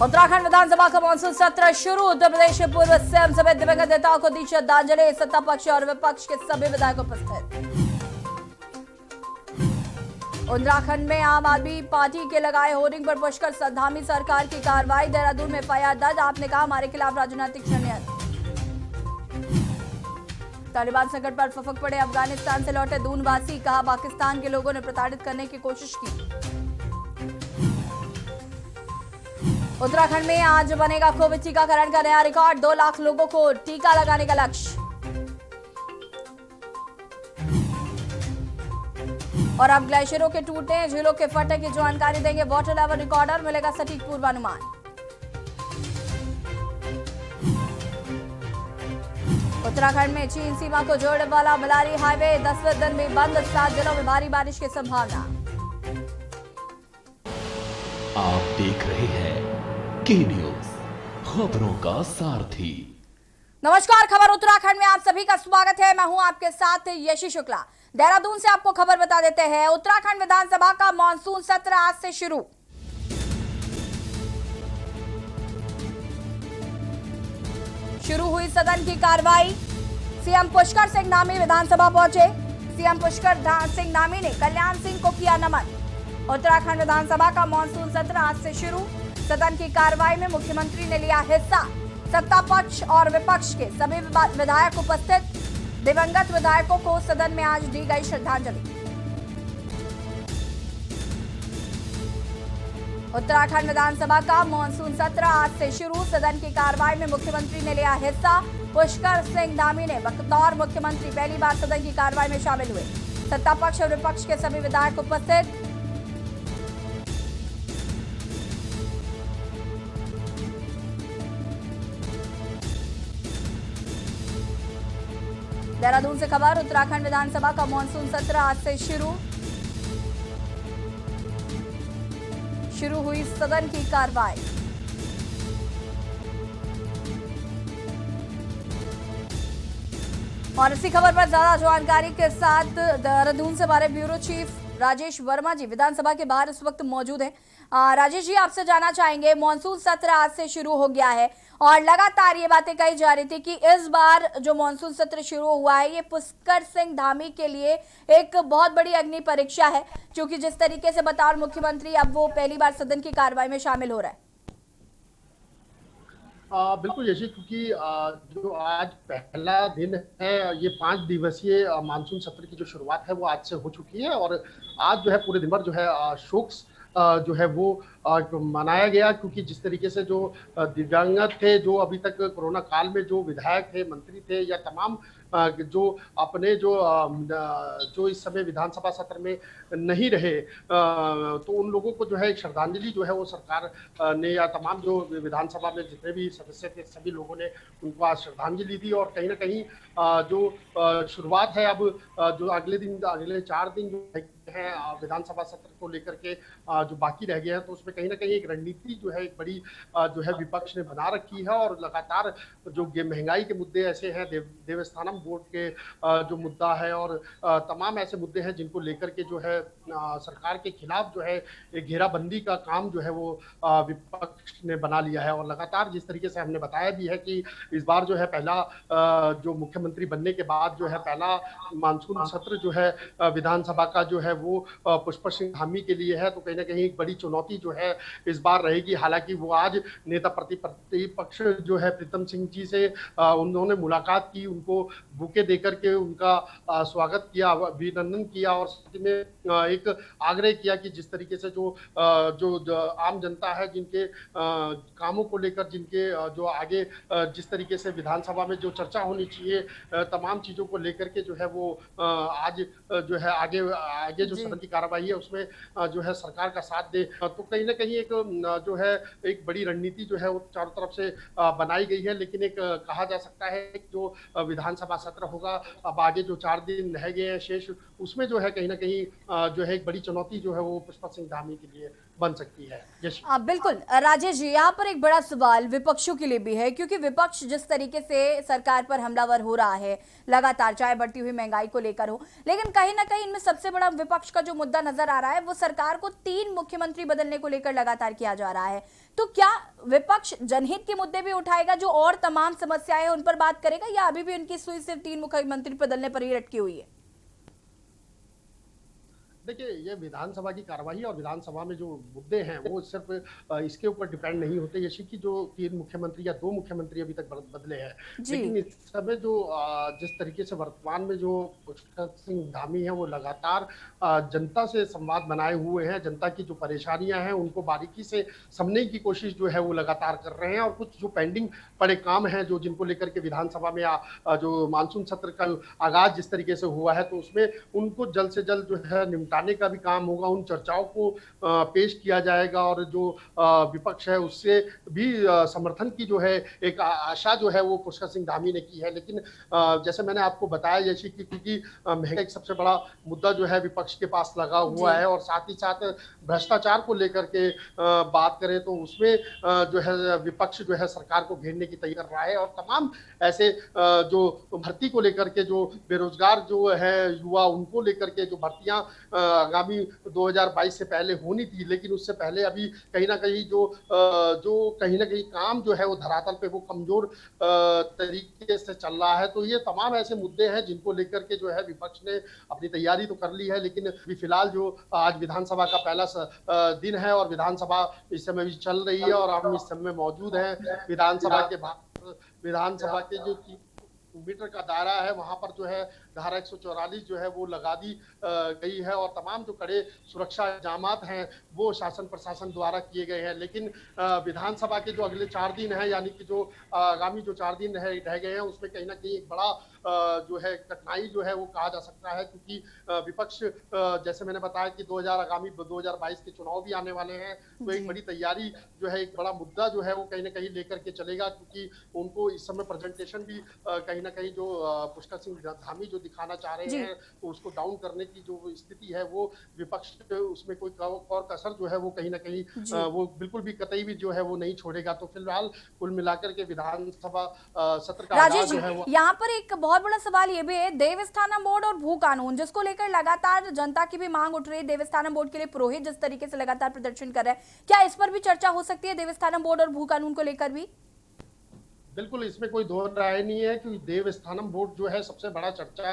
उत्तराखंड विधानसभा का मानसून सत्र शुरू। उत्तर प्रदेश के पूर्व सीएम समेत दिवंगत नेताओं को दी श्रद्धांजलि। सत्ता पक्ष और विपक्ष के सभी विधायक उपस्थित। उत्तराखंड में आम आदमी पार्टी के लगाए होर्डिंग पर पुष्कर धामी सरकार की कार्रवाई। देहरादून में एफआईआर दर्ज। आपने कहा हमारे खिलाफ राजनीतिक षड्यंत्र। तालिबान संकट पर फफक पड़े अफगानिस्तान से लौटे दून वासी। कहा पाकिस्तान के लोगों ने प्रताड़ित करने की कोशिश की। उत्तराखंड में आज बनेगा कोविड टीकाकरण का नया रिकॉर्ड। 2 लाख लोगों को टीका लगाने का लक्ष्य। और अब ग्लेशियरों के टूटने, झीलों के फटने की जानकारी देंगे वाटर लेवल रिकॉर्डर। मिलेगा सटीक पूर्वानुमान। उत्तराखंड में चीन सीमा को जोड़ने वाला मलारी हाईवे 10वें दिन भी बंद। 7 जिलों में भारी बारिश की संभावना। आप देख रहे हैं के न्यूज, खबरों का सारथी। नमस्कार, खबर उत्तराखंड में आप सभी का स्वागत है। मैं हूं आपके साथ यशी शुक्ला। देहरादून से आपको खबर बता देते हैं। उत्तराखंड विधानसभा का मानसून सत्र आज से शुरू। शुरू हुई सदन की कार्रवाई। सीएम पुष्कर सिंह धामी विधानसभा पहुंचे। सीएम पुष्कर सिंह धामी ने कल्याण सिंह को किया नमन। उत्तराखंड विधानसभा का मानसून सत्र आज से शुरू। सदन की कार्रवाई में मुख्यमंत्री ने लिया हिस्सा। सत्ता पक्ष और विपक्ष के सभी विधायक उपस्थित। दिवंगत विधायकों को सदन में आज दी गई श्रद्धांजलि। उत्तराखंड विधानसभा का मानसून सत्र आज से शुरू। सदन की कार्रवाई में मुख्यमंत्री ने लिया हिस्सा। पुष्कर सिंह धामी ने बतौर मुख्यमंत्री पहली बार सदन की कार्रवाई में शामिल हुए। सत्ता पक्ष और विपक्ष के सभी विधायक उपस्थित। देहरादून से खबर। उत्तराखंड विधानसभा का मानसून सत्र आज से शुरू हुई सदन की कार्रवाई। और इसी खबर पर ज्यादा जानकारी के साथ देहरादून से हमारे ब्यूरो चीफ राजेश वर्मा जी विधानसभा के बाहर इस वक्त मौजूद हैं। राजेश जी, आपसे जानना चाहेंगे, मानसून सत्र आज से शुरू हो गया है और लगातार ये बातें कही जा रही थी कि इस बार जो मानसून सत्र शुरू हुआ है ये पुष्कर सिंह धामी के लिए एक बहुत बड़ी अग्नि परीक्षा है, क्योंकि जिस तरीके से बतौर मुख्यमंत्री अब वो पहली बार सदन की कार्रवाई में शामिल हो रहा है। बिल्कुल यशी, क्योंकि जो आज पहला दिन है, ये 5 दिवसीय मानसून सत्र की जो शुरुआत है वो आज से हो चुकी है। और आज जो है पूरे दिन भर जो है शोक जो है वो मनाया गया, क्योंकि जिस तरीके से जो दिवंगत थे, जो अभी तक कोरोना काल में जो विधायक थे, मंत्री थे, या तमाम जो अपने जो इस समय विधानसभा सत्र में नहीं रहे, तो उन लोगों को जो है एक श्रद्धांजलि जो है वो सरकार ने, या तमाम जो विधानसभा में जितने भी सदस्य थे सभी लोगों ने उनको आज श्रद्धांजलि दी। और कहीं ना कहीं जो शुरुआत है अब जो अगले 4 दिन जो है विधानसभा सत्र को लेकर के जो बाकी रह गए हैं, तो उसमें कहीं ना कहीं एक रणनीति जो है एक बड़ी जो है विपक्ष ने बना रखी है। और लगातार जो महंगाई के मुद्दे ऐसे हैं, देवस्थानम बोर्ड के जो मुद्दा है, और तमाम ऐसे मुद्दे हैं जिनको लेकर के जो है सरकार के खिलाफ जो है एक घेराबंदी का काम जो है वो विपक्ष ने बना लिया है। और लगातार जिस तरीके से हमने बताया भी है कि इस बार जो है पहला जो मुख्यमंत्री बनने के बाद जो है पहला मानसून सत्र जो है विधानसभा का जो है वो पुष्कर सिंह धामी के लिए है, तो कहीं ना कहीं एक बड़ी चुनौती जो है इस बार रहेगी। हालांकि वो आज नेता प्रतिपक्ष जो है प्रीतम सिंह जी से उन्होंने मुलाकात की, उनको बुके देकर के उनका स्वागत किया, अभिनंदन किया, और साथ में एक आग्रह किया कि जिस तरीके से जो आम जनता है, जिनके कामों को लेकर, जिनके जो आगे जिस तरीके से विधानसभा में जो चर्चा होनी चाहिए, तमाम चीजों को लेकर के जो है वो आज जो है आगे जो सदन की कार्रवाई है उसमें जो है सरकार का साथ दे। तो कहीं ना कहीं एक जो है एक बड़ी रणनीति जो है वो चारों तरफ से बनाई गई है। लेकिन एक कहा जा सकता है कि जो विधानसभा सत्र होगा अब आगे जो 4 दिन रह गए हैं शेष, उसमें जो है कहीं ना कहीं जो है एक बड़ी चुनौती जो है वो पुष्कर सिंह धामी के लिए बन सकती है। बिल्कुल राजेश जी, यहाँ पर एक बड़ा सवाल विपक्षों के लिए भी है, क्योंकि विपक्ष जिस तरीके से सरकार पर हमलावर हो रहा है लगातार, चाहे बढ़ती हुई महंगाई को लेकर हो, लेकिन कहीं ना कहीं इनमें सबसे बड़ा विपक्ष का जो मुद्दा नजर आ रहा है वो सरकार को 3 मुख्यमंत्री बदलने को लेकर लगातार किया जा रहा है। तो क्या विपक्ष जनहित के मुद्दे भी उठाएगा, जो और तमाम समस्याएं हैं उन पर बात करेगा, या अभी भी उनकी सुई सिर्फ 3 मुख्यमंत्री बदलने पर ही अटकी हुई है? देखिए, ये विधानसभा की कार्यवाही और विधानसभा में जो मुद्दे हैं वो सिर्फ इसके ऊपर डिपेंड नहीं होते, जैसे कि जो 3 मुख्यमंत्री या 2 मुख्यमंत्री अभी तक बदले हैं, जी। लेकिन इस समय जो जिस तरीके से वर्तमान में जो पुष्कर सिंह धामी है वो लगातार जनता से संवाद बनाए हुए हैं, जनता की जो परेशानियां हैं उनको बारीकी से समझने की कोशिश जो है वो लगातार कर रहे हैं, और कुछ जो पेंडिंग पड़े काम हैं जो जिनको लेकर के विधानसभा में जो मानसून सत्र का आगाज जिस तरीके से हुआ है तो उसमें उनको जल्द से जल्द जो है निपटाने का भी काम होगा, उन चर्चाओं को पेश किया जाएगा, और जो विपक्ष है उससे भी समर्थन की जो है एक आशा जो है वो पुष्कर सिंह धामी ने की है। लेकिन जैसे मैंने आपको बताया, जैसे कि क्योंकि महंगाई एक सबसे बड़ा मुद्दा जो है विपक्ष के पास लगा हुआ है, और साथ ही साथ भ्रष्टाचार को लेकर के बात करें तो उसमें जो है विपक्ष जो है सरकार को घेरने की तैयारी कर रहा है, और तमाम ऐसे जो भर्ती को लेकर के जो बेरोजगार जो है युवा उनको लेकर के जो भर्तियां आगामी 2022 से पहले होनी थी, लेकिन उससे पहले अभी कहीं ना कहीं जो कहीं ना कहीं काम जो है वो धरातल पे वो कमजोर तरीके से चल रहा है। तो ये तमाम ऐसे मुद्दे हैं जिनको लेकर के जो है विपक्ष ने अपनी तैयारी तो कर ली है, लेकिन अभी फिलहाल जो आज विधानसभा का पहला दिन है और विधानसभा इस समय भी चल रही है, और हम इस समय मौजूद हैं विधानसभा के बाहर। विधानसभा के जो मीटर का दायरा है वहां पर जो है धारा 144 जो है वो लगा दी गई है, और तमाम जो कड़े सुरक्षा इंतजामात हैं वो शासन प्रशासन द्वारा किए गए हैं। लेकिन विधानसभा के जो अगले 4 दिन हैं, यानी कि जो आगामी जो 4 दिन रह गए हैं, उसमें कहीं ना कहीं एक बड़ा जो है कठिनाई जो है वो कहा जा सकता है, क्योंकि विपक्ष जैसे मैंने बताया कि आगामी 2022 के चुनाव भी आने वाले हैं, तो एक बड़ी तैयारी जो है एक बड़ा मुद्दा जो है वो कहीं ना कहीं लेकर के चलेगा, क्योंकि उनको इस समय प्रेजेंटेशन भी कहीं ना कहीं जो पुष्कर सिंह धामी जो दिखाना चाह रहे हैं तो उसको डाउन करने की जो स्थिति है वो विपक्ष उसमें कोई और कसर जो है वो कहीं ना कहीं वो बिल्कुल भी कतई भी जो है वो नहीं छोड़ेगा। तो फिलहाल कुल मिलाकर के विधानसभा सत्र का राजेश जी, जो है वो यहाँ पर एक बहुत बड़ा सवाल ये भी है, देवस्थानम बोर्ड और भू कानून जिसको लेकर लगातार जनता की भी मांग उठ रही है। देवस्थानम बोर्ड के लिए पुरोहित जिस तरीके से लगातार प्रदर्शन कर रहे हैं, क्या इस पर भी चर्चा हो सकती है देवस्थानम बोर्ड और भू कानून को लेकर भी? बिल्कुल, इसमें कोई दो राय नहीं है कि देवस्थानम बोर्ड जो है सबसे बड़ा चर्चा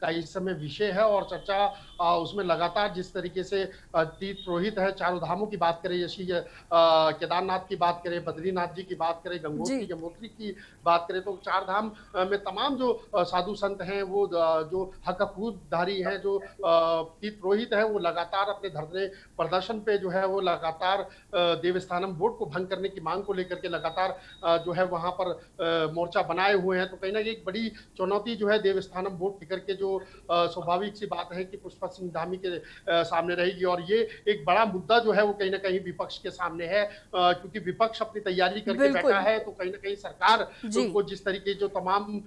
का इस समय विषय है, और चर्चा उसमें लगातार जिस तरीके से तीर्थ पुरोहित है, चारों धामों की बात करें, जैसे केदारनाथ की बात करें, बद्रीनाथ जी की बात करें, गंगोत्री यमुनोत्री की बात करें, तो 4 धाम में तमाम जो साधु संत हैं वो जो हक हकूकधारी हैं, जो तीर्थ पुरोहित है वो लगातार अपने धरने प्रदर्शन पे जो है वो लगातार देवस्थानम बोर्ड को भंग करने की मांग को लेकर के लगातार जो है वहां पर मोर्चा बनाए हुए हैं। तो कहीं ना कहीं एक बड़ी चुनौती जो है देवस्थानम बोर्ड लेकर के जो स्वाभाविक सी बात है कि पुष्कर सिंह धामी के सामने रहेगी, और ये एक बड़ा मुद्दा जो है वो कहीं ना कहीं विपक्ष के सामने है, क्योंकि विपक्ष अपनी तैयारी करके बैठा है। तो कहीं ना कहीं सरकार को जिस तरीके जो तमाम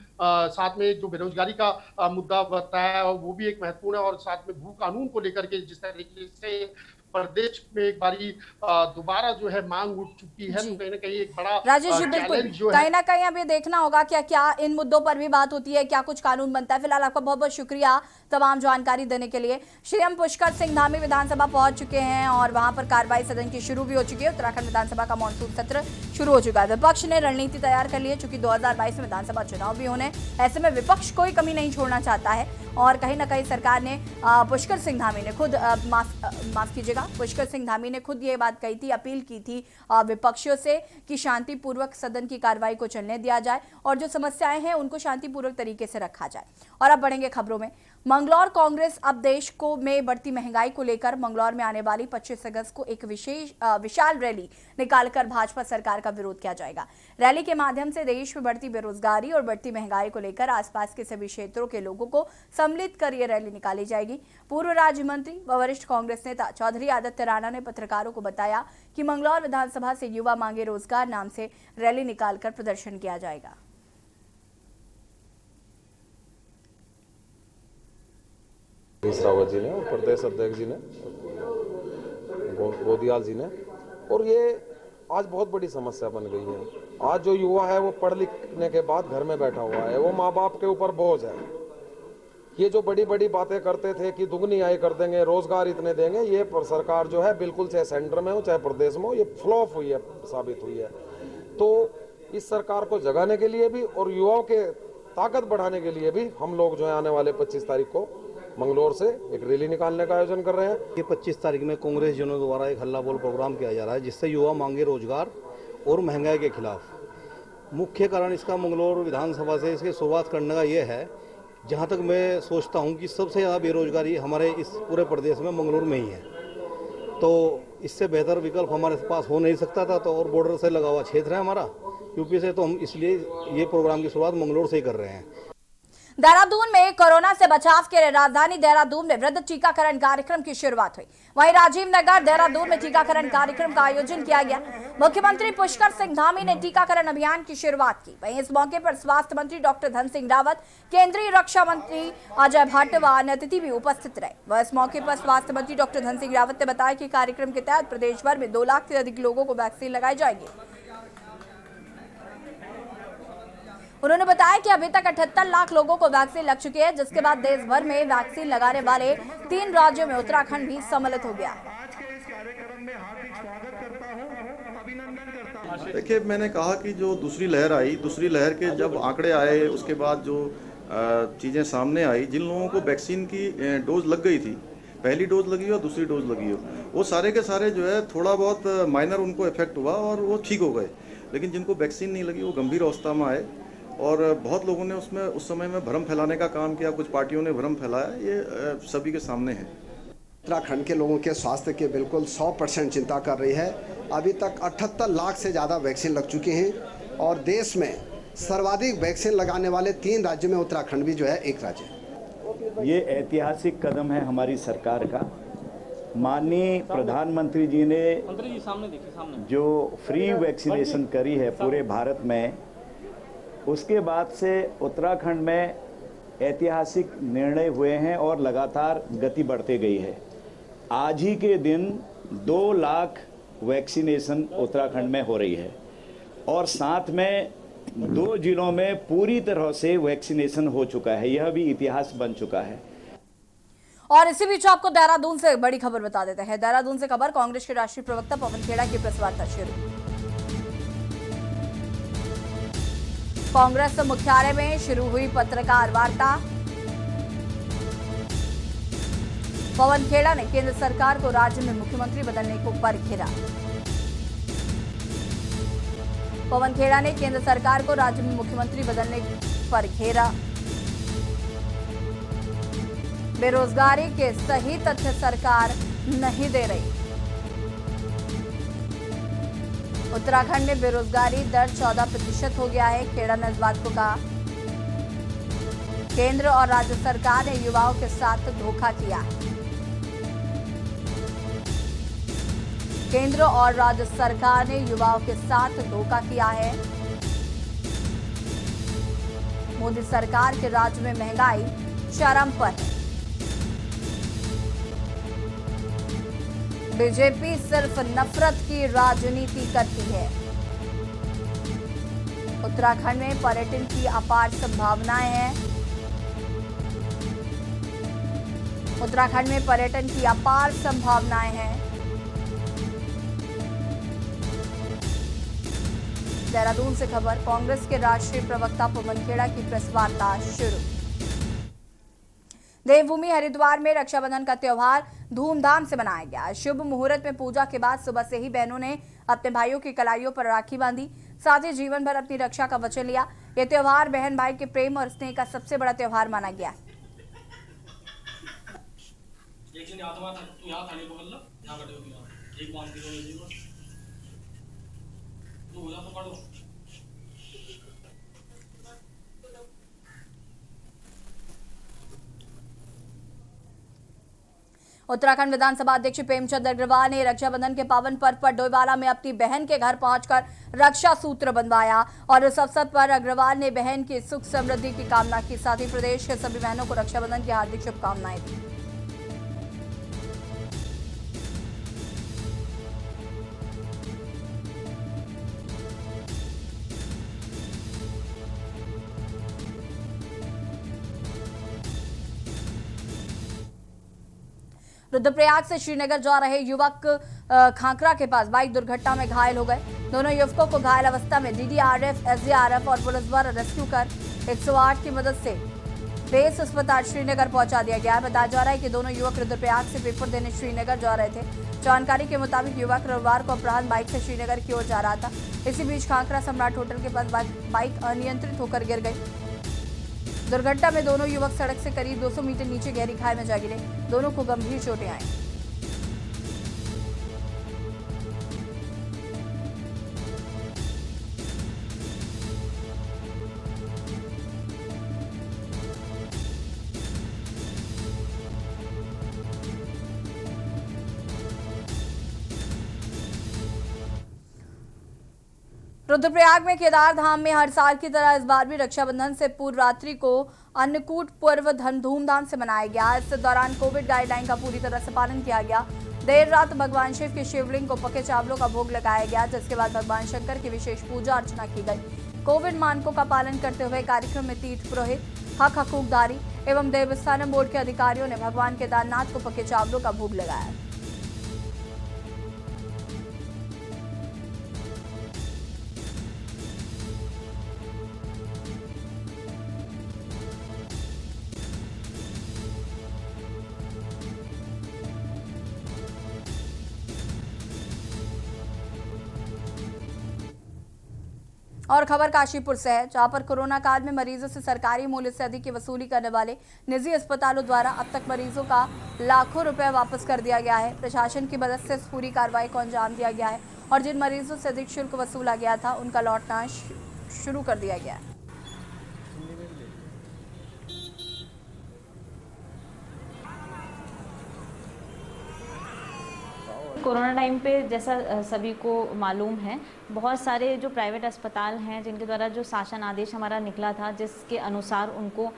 साथ में जो बेरोजगारी का मुद्दा बताया वो भी एक महत्वपूर्ण है, और साथ में भू कानून को लेकर के जिस तरीके से प्रदेश में एक बारी दोबारा जो है मांग उठ चुकी है, तो कहीं ना कहीं एक बड़ा राजेश जी बिल्कुल कहीं ना कहीं अब ये देखना होगा क्या इन मुद्दों पर भी बात होती है, क्या कुछ कानून बनता है। फिलहाल आपका बहुत बहुत शुक्रिया तमाम जानकारी देने के लिए। सीएम पुष्कर सिंह धामी विधानसभा पहुंच चुके हैं और वहां पर कार्रवाई सदन की शुरू भी हो चुकी है। उत्तराखंड विधानसभा का मानसून सत्र शुरू हो चुका है। विपक्ष ने रणनीति तैयार कर ली है, चूंकि 2022 में विधानसभा चुनाव भी होने, ऐसे में विपक्ष कोई कमी नहीं छोड़ना चाहता है, और कहीं ना कहीं सरकार ने पुष्कर सिंह धामी ने खुद माफ कीजिएगा, पुष्कर सिंह धामी ने खुद ये बात कही थी, अपील की थी विपक्षियों से कि शांतिपूर्वक सदन की कार्रवाई को चलने दिया जाए और जो समस्याएं हैं उनको शांतिपूर्वक तरीके से रखा जाए। और अब बढ़ेंगे खबरों में। मंगलौर कांग्रेस अब देश को में बढ़ती महंगाई को लेकर मंगलौर में आने वाली 25 अगस्त को एक विशाल रैली निकालकर भाजपा सरकार का विरोध किया जाएगा। रैली के माध्यम से देश में बढ़ती बेरोजगारी और बढ़ती महंगाई को लेकर आसपास के सभी क्षेत्रों के लोगों को सम्मिलित कर यह रैली निकाली जाएगी। पूर्व राज्य मंत्री व वरिष्ठ कांग्रेस नेता चौधरी आदित्य राणा ने पत्रकारों को बताया कि मंगलौर विधानसभा से युवा मांगे रोजगार नाम से रैली निकालकर प्रदर्शन किया जाएगा। रावत जी ने और प्रदेश अध्यक्ष जी ने गोदियाल जी ने, और ये आज बहुत बड़ी समस्या बन गई है। आज जो युवा है वो पढ़ लिखने के बाद घर में बैठा हुआ है, वो माँ बाप के ऊपर बोझ है। ये जो बड़ी बड़ी बातें करते थे कि दुगनी आय कर देंगे, रोजगार इतने देंगे, ये सरकार जो है बिल्कुल, चाहे सेंटर में हो चाहे प्रदेश में हो, ये फ्लॉप हुई है, साबित हुई है। तो इस सरकार को जगाने के लिए भी और युवाओं के ताकत बढ़ाने के लिए भी हम लोग जो है आने वाले 25 तारीख को मंगलौर से एक रैली निकालने का आयोजन कर रहे हैं। ये 25 तारीख में कांग्रेस जनों द्वारा एक हल्ला बोल प्रोग्राम किया जा रहा है, जिससे युवा मांगे रोजगार और महंगाई के खिलाफ। मुख्य कारण इसका मंगलौर विधानसभा से इसकी शुरुआत करने का ये है, जहाँ तक मैं सोचता हूँ कि सबसे ज़्यादा बेरोजगारी हमारे इस पूरे प्रदेश में मंगलौर में ही है। तो इससे बेहतर विकल्प हमारे पास हो नहीं सकता था। तो और बॉर्डर से लगा हुआ क्षेत्र है हमारा यूपी से, तो हम इसलिए ये प्रोग्राम की शुरुआत मंगलौर से ही कर रहे हैं। देहरादून में कोरोना से बचाव के लिए राजधानी देहरादून में वृहद टीकाकरण कार्यक्रम की शुरुआत हुई। वहीं राजीव नगर देहरादून में टीकाकरण कार्यक्रम का आयोजन किया गया। मुख्यमंत्री पुष्कर सिंह धामी ने टीकाकरण अभियान की शुरुआत की। वहीं इस मौके पर स्वास्थ्य मंत्री डॉक्टर धन सिंह रावत, केंद्रीय रक्षा मंत्री अजय भट्ट व अन्य अतिथि भी उपस्थित रहे। वह इस मौके पर स्वास्थ्य मंत्री डॉक्टर धन सिंह रावत ने बताया कि कार्यक्रम के तहत प्रदेश भर में 2 लाख से अधिक लोगों को वैक्सीन लगाई जाएगी। उन्होंने बताया कि अभी तक 78 लाख लोगों को वैक्सीन लग चुकी है, जिसके बाद देश भर में वैक्सीन लगाने वाले 3 राज्यों में उत्तराखंड भी सम्मिलित हो गया। देखिए, मैंने कहा कि जो दूसरी लहर आई, दूसरी लहर के जब आंकड़े आए, उसके बाद जो चीज़ें सामने आई, जिन लोगों को वैक्सीन की डोज लग गई थी, पहली डोज लगी हो दूसरी डोज लगी हो, वो सारे के सारे जो है थोड़ा बहुत माइनर उनको इफेक्ट हुआ और वो ठीक हो गए। लेकिन जिनको वैक्सीन नहीं लगी वो गंभीर अवस्था में आए, और बहुत लोगों ने उसमें उस समय में भ्रम फैलाने का काम किया, कुछ पार्टियों ने भ्रम फैलाया, ये सभी के सामने है। उत्तराखंड के लोगों के स्वास्थ्य के बिल्कुल 100% चिंता कर रही है। अभी तक 78 लाख से ज़्यादा वैक्सीन लग चुकी हैं और देश में सर्वाधिक वैक्सीन लगाने वाले 3 राज्यों में उत्तराखंड भी जो है एक राज्य है। ये ऐतिहासिक कदम है हमारी सरकार का। माननीय प्रधानमंत्री जी ने जो फ्री वैक्सीनेशन करी है पूरे भारत में, उसके बाद से उत्तराखंड में ऐतिहासिक निर्णय हुए हैं और लगातार गति बढ़ती गई है। आज ही के दिन 2 लाख वैक्सीनेशन उत्तराखंड में हो रही है और साथ में 2 जिलों में पूरी तरह से वैक्सीनेशन हो चुका है। यह भी इतिहास बन चुका है। और इसी बीच आपको देहरादून से बड़ी खबर बता देते हैं। देहरादून से खबर, कांग्रेस के राष्ट्रीय प्रवक्ता पवन खेड़ा की प्रेस वार्ता शुरू। कांग्रेस मुख्यालय में शुरू हुई पत्रकार वार्ता। पवन खेड़ा ने केंद्र सरकार को राज्य में मुख्यमंत्री बदलने को पर घेरा। पवन खेड़ा ने केंद्र सरकार को राज्य में मुख्यमंत्री बदलने पर घेरा। बेरोजगारी के सही तथ्य सरकार नहीं दे रही। उत्तराखंड में बेरोजगारी दर 14% हो गया है। खेड़ा ने इस बात को कहा। केंद्र और राज्य सरकार ने युवाओं के साथ धोखा किया। केंद्र और राज्य सरकार ने युवाओं के साथ धोखा किया है। मोदी सरकार के राज्य में महंगाई चरम पर है। बीजेपी सिर्फ नफरत की राजनीति करती है। उत्तराखंड में पर्यटन की अपार संभावनाएं हैं। उत्तराखंड में पर्यटन की अपार संभावनाएं हैं। देहरादून से खबर, कांग्रेस के राष्ट्रीय प्रवक्ता पवन खेड़ा की प्रेस वार्ता शुरू। देवभूमि हरिद्वार में रक्षाबंधन का त्योहार धूमधाम से मनाया गया। शुभ मुहूर्त में पूजा के बाद सुबह से ही बहनों ने अपने भाइयों की कलाइयों पर राखी बांधी, साथ ही जीवन भर अपनी रक्षा का वचन लिया। यह त्योहार बहन भाई के प्रेम और स्नेह का सबसे बड़ा त्योहार माना गया। उत्तराखंड विधानसभा अध्यक्ष प्रेमचंद अग्रवाल ने रक्षाबंधन के पावन पर्व पर डोईवाला में अपनी बहन के घर पहुंचकर रक्षा सूत्र बंधवाया और इस अवसर पर अग्रवाल ने बहन की सुख समृद्धि की कामना की। साथ ही प्रदेश के सभी बहनों को रक्षाबंधन की हार्दिक शुभकामनाएं दी। रुद्रप्रयाग से श्रीनगर जा रहे युवक खांकरा के पास बाइक दुर्घटना में घायल हो गए। दोनों युवकों को घायल अवस्था में डीडीआरएफ, एसडीआरएफ और पुलिस द्वारा रेस्क्यू कर 108 की मदद से बेस अस्पताल श्रीनगर पहुंचा दिया गया। बताया जा रहा है कि दोनों युवक रुद्रप्रयाग से पेपर देने श्रीनगर जा रहे थे। जानकारी के मुताबिक युवक रविवार को अपराह्न बाइक से श्रीनगर की ओर जा रहा था। इसी बीच खांकरा सम्राट होटल के पास बाइक अनियंत्रित होकर गिर गई। दुर्घटना में दोनों युवक सड़क से करीब 200 मीटर नीचे गहरी खाई में जा गिरे। दोनों को गंभीर चोटें आई। रुद्रप्रयाग में केदार धाम में हर साल की तरह इस बार भी रक्षाबंधन से पूर्व रात्रि को अन्नकूट पर्व धूमधाम से मनाया गया। इस दौरान कोविड गाइडलाइन का पूरी तरह से पालन किया गया। देर रात भगवान शिव के शिवलिंग को पके चावलों का भोग लगाया गया, जिसके बाद भगवान शंकर की विशेष पूजा अर्चना की गई। कोविड मानकों का पालन करते हुए कार्यक्रम में तीर्थ पुरोहित, हक हकूकदारी एवं देवस्थानम बोर्ड के अधिकारियों ने भगवान केदारनाथ को पके चावलों का भोग लगाया। और खबर काशीपुर से है, जहां पर कोरोना काल में मरीजों से सरकारी मूल्य से अधिक की वसूली करने वाले निजी अस्पतालों द्वारा अब तक मरीजों का लाखों रुपए वापस कर दिया गया है। प्रशासन की मदद से इस पूरी कार्रवाई को अंजाम दिया गया है और जिन मरीजों से अधिक शुल्क वसूला गया था उनका लौटना शुरू कर दिया गया है। कोरोना टाइम पे जैसा सभी को मालूम है, बहुत सारे जो प्राइवेट अस्पताल हैं जिनके द्वारा जो शासन आदेश हमारा निकला था जिसके अनुसार उनको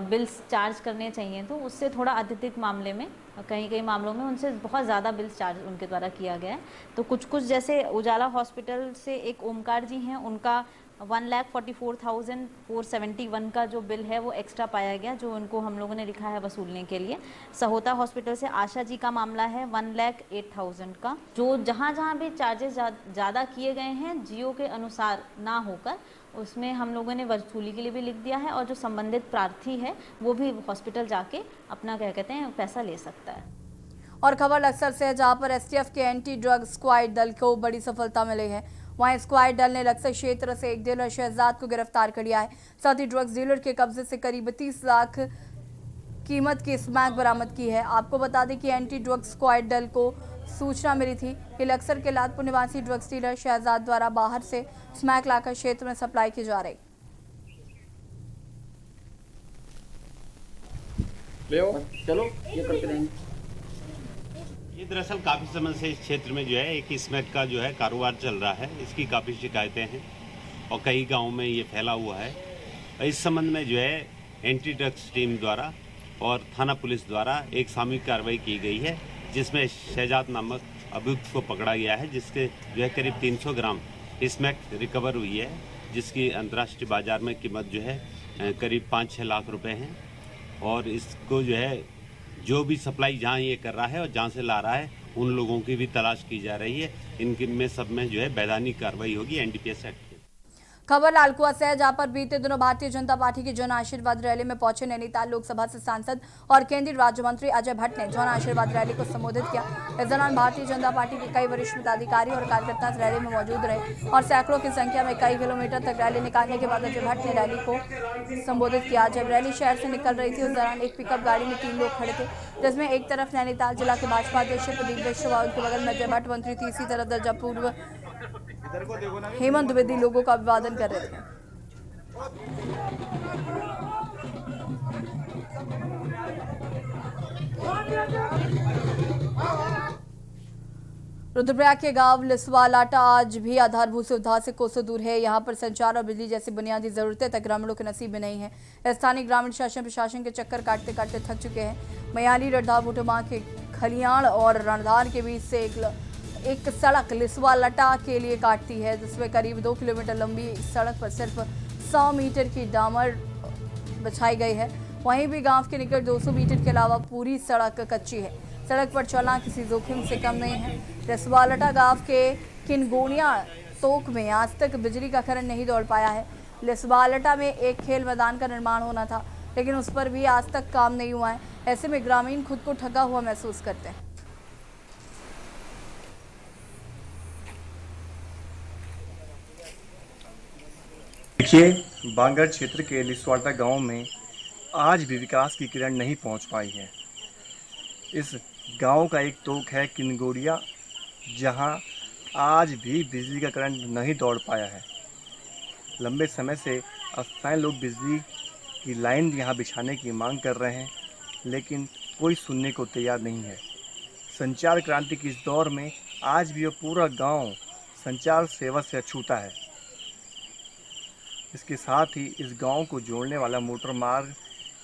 बिल्स चार्ज करने चाहिए, तो उससे थोड़ा अत्यधिक मामले में कई मामलों में उनसे बहुत ज़्यादा बिल्स चार्ज उनके द्वारा किया गया है। तो कुछ जैसे उजाला हॉस्पिटल से एक ओमकार जी हैं, उनका 1,44,471 का जो बिल है वो एक्स्ट्रा पाया गया, जो उनको हम लोगों ने लिखा है वसूलने के लिए। सहोता हॉस्पिटल से आशा जी का मामला है 1,08,000 का, जो जहाँ भी चार्जेस ज़्यादा किए गए हैं जियो के अनुसार ना होकर उसमें हम लोगों ने वसूली के लिए भी लिख दिया है और जो संबंधित प्रार्थी है वो भी हॉस्पिटल जाके अपना पैसा ले सकता है। और खबर लक्सर से है, जहाँ पर एसटीएफ के एंटी ड्रग स्क्वाड दल को बड़ी सफलता मिली है। वहीं स्क्वाड दल ने लक्सर क्षेत्र से एक डीलर शहजाद को गिरफ्तार कर लिया है। साथ ही ड्रग्स डीलर के कब्जे से करीब 30 लाख कीमत की स्मैक बरामद की है। आपको बता दें कि एंटी ड्रग स्क्वाड दल को सूचना मिली थी कि लक्सर के लादपुर निवासी ड्रग्स डीलर शहजाद द्वारा बाहर से स्मैक लाकर क्षेत्र में सप्लाई की जा रही। चलो ये करके देंगे। ये दरअसल काफ़ी समय से इस क्षेत्र में जो है एक स्मैक का जो है कारोबार चल रहा है। इसकी काफ़ी शिकायतें हैं और कई गांवों में ये फैला हुआ है। इस संबंध में जो है एंटी ड्रग्स टीम द्वारा और थाना पुलिस द्वारा एक सामूहिक कार्रवाई की गई है, जिसमें शहजाद नामक अभियुक्त को पकड़ा गया है, जिसके जो है करीब 300 ग्राम स्मैक रिकवर हुई है, जिसकी अंतर्राष्ट्रीय बाजार में कीमत जो है करीब 5-6 लाख रुपए हैं। और इसको जो है जो भी सप्लाई जहाँ ये कर रहा है और जहाँ से ला रहा है उन लोगों की भी तलाश की जा रही है। इनके में सब में जो है वैधानिक कार्रवाई होगी एनडीपीएस एक्ट। खबर लालकुआ से है, जहां पर बीते दिनों भारतीय जनता पार्टी की जन आशीर्वाद रैली में पहुंचे नैनीताल लोकसभा से सांसद और केंद्रीय राज्य मंत्री अजय भट्ट ने जन आशीर्वाद रैली को संबोधित किया। इस दौरान भारतीय जनता पार्टी के कई वरिष्ठ पदाधिकारी और कार्यकर्ता रैली में मौजूद रहे और सैकड़ों की संख्या में कई किलोमीटर तक रैली निकालने के बाद अजय भट्ट ने रैली को संबोधित किया। जब रैली शहर से निकल रही थी उस दौरान एक पिकअप गाड़ी में 3 लोग खड़े थे, जिसमें एक तरफ नैनीताल जिला के भाजपा अध्यक्ष प्रदीप बिश्नोई, उनके बगल में अजय भट्ट मंत्री, तीसरी तरफ दर्जा पूर्व हेमंत द्विवेदी लोगों का अभिवादन कर रहे थे। रुद्रप्रयाग के गांव लिस्वालाटा आज भी आधारभूत सुविधा से कोसों दूर है। यहां पर संचार और बिजली जैसी बुनियादी जरूरतें तक ग्रामीणों के नसीब में नहीं है। स्थानीय ग्रामीण शासन प्रशासन के चक्कर काटते काटते थक चुके हैं। मयाली रड्ढा बुटमा के खलियाण और रणधार के बीच से एक सड़क लिस्वालाटा के लिए काटती है, जिसमें करीब 2 किलोमीटर लंबी सड़क पर सिर्फ 100 मीटर की डामर बिछाई गई है। वहीं भी गांव के निकट 200 मीटर के अलावा पूरी सड़क कच्ची है। सड़क पर चलना किसी जोखिम से कम नहीं है। रसवालटा गांव के किनगोनिया तोक में आज तक बिजली का करंट नहीं दौड़ पाया है। रसवालटा में एक खेल मैदान का निर्माण होना था, लेकिन उस पर भी आज तक काम नहीं हुआ है। ऐसे में ग्रामीण खुद को ठगा हुआ महसूस करते हैं। देखिए, बांगड़ क्षेत्र के लिस्वाल्टा गांव में आज भी विकास की किरण नहीं पहुंच पाई है। इस गांव का एक तोक है किनगोरिया, जहां आज भी बिजली का करंट नहीं दौड़ पाया है। लंबे समय से स्थानीय लोग बिजली की लाइन यहां बिछाने की मांग कर रहे हैं, लेकिन कोई सुनने को तैयार नहीं है। संचार क्रांति के इस दौर में आज भी यह पूरा गांव संचार सेवा से अछूता है। इसके साथ ही इस गांव को जोड़ने वाला मोटर मार्ग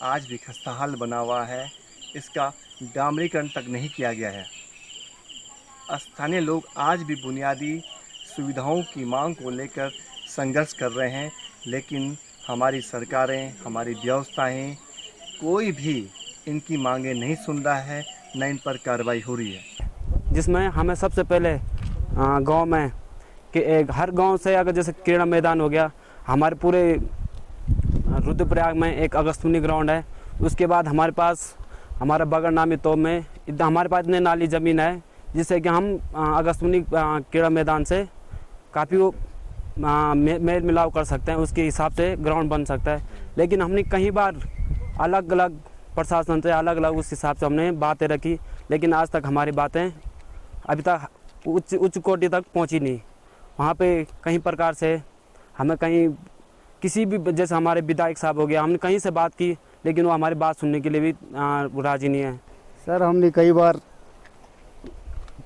आज भी खस्ताहाल बना हुआ है। इसका डामरीकरण तक नहीं किया गया है। स्थानीय लोग आज भी बुनियादी सुविधाओं की मांग को लेकर संघर्ष कर रहे हैं, लेकिन हमारी सरकारें, हमारी व्यवस्थाएं, कोई भी इनकी मांगें नहीं सुन रहा है, न इन पर कार्रवाई हो रही है। जिसमें हमें सबसे पहले गांव में कि एक हर गांव से अगर जैसे क्रीड़ा मैदान हो गया, हमारे पूरे रुद्रप्रयाग में एक अगस्तमुनि ग्राउंड है। उसके बाद हमारे पास हमारा बगड़ नामी तोप में हमारे पास इतने नाली ज़मीन है जिससे कि हम अगस्तमुनि क्रीड़ा मैदान से काफ़ी मेल मिलाव कर सकते हैं। उसके हिसाब से ग्राउंड बन सकता है। लेकिन हमने कई बार अलग अलग प्रशासन से अलग अलग उस हिसाब से हमने बातें रखी, लेकिन आज तक हमारी बातें अभी तक उच्च कोटि तक पहुंची नहीं। वहाँ पे कई प्रकार से हमें कहीं किसी भी जैसे हमारे विधायक साहब हो गया, हमने कहीं से बात की, लेकिन वो हमारी बात सुनने के लिए भी राजी नहीं है। सर, हमने कई बार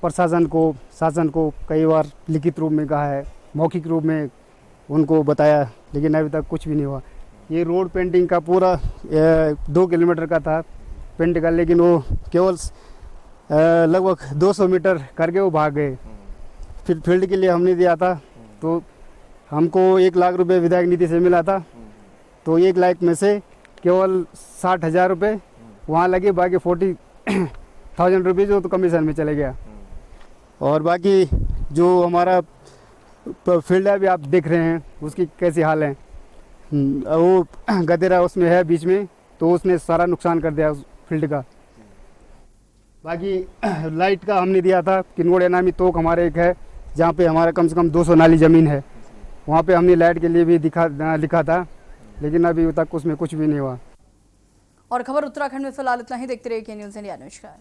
प्रशासन को, शासन को कई बार लिखित रूप में कहा है, मौखिक रूप में उनको बताया, लेकिन अभी तक कुछ भी नहीं हुआ। ये रोड पेंटिंग का पूरा 2 किलोमीटर का था पेंट का, लेकिन वो केवल लगभग 200 मीटर करके वो भाग गए। फिर फील्ड के लिए हमने दिया था, तो हमको 1 लाख रुपए विधायक निधि से मिला था, तो 1 लाख में से केवल 60,000 रुपये वहाँ लगे, बाकी 40,000 रुपये जो तो कमीशन में चले गया। और बाकी जो हमारा फील्ड है अभी आप देख रहे हैं उसकी कैसी हाल है। वो गदेरा उसमें है बीच में, तो उसने सारा नुकसान कर दिया उस फील्ड का। बाकी लाइट का हमने दिया था, किनगोड़िया नामी तोक हमारे एक है जहाँ पे हमारा कम से कम 200 नाली ज़मीन है। वहाँ पे हमने लाइट के लिए भी लिखा था, लेकिन अभी तक उसमें कुछ भी नहीं हुआ। और खबर उत्तराखंड में फिलहाल इतना ही। देखते रहिए न्यूज़ इंडिया। नमस्कार।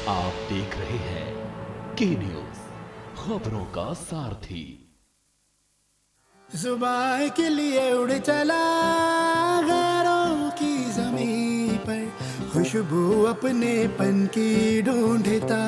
आप देख रहे हैं के न्यूज़, खबरों का सारथी। सुबह के लिए उड़ चला गैरों की ज़मीं पर, खुशबू अपने पन की ढूंढता।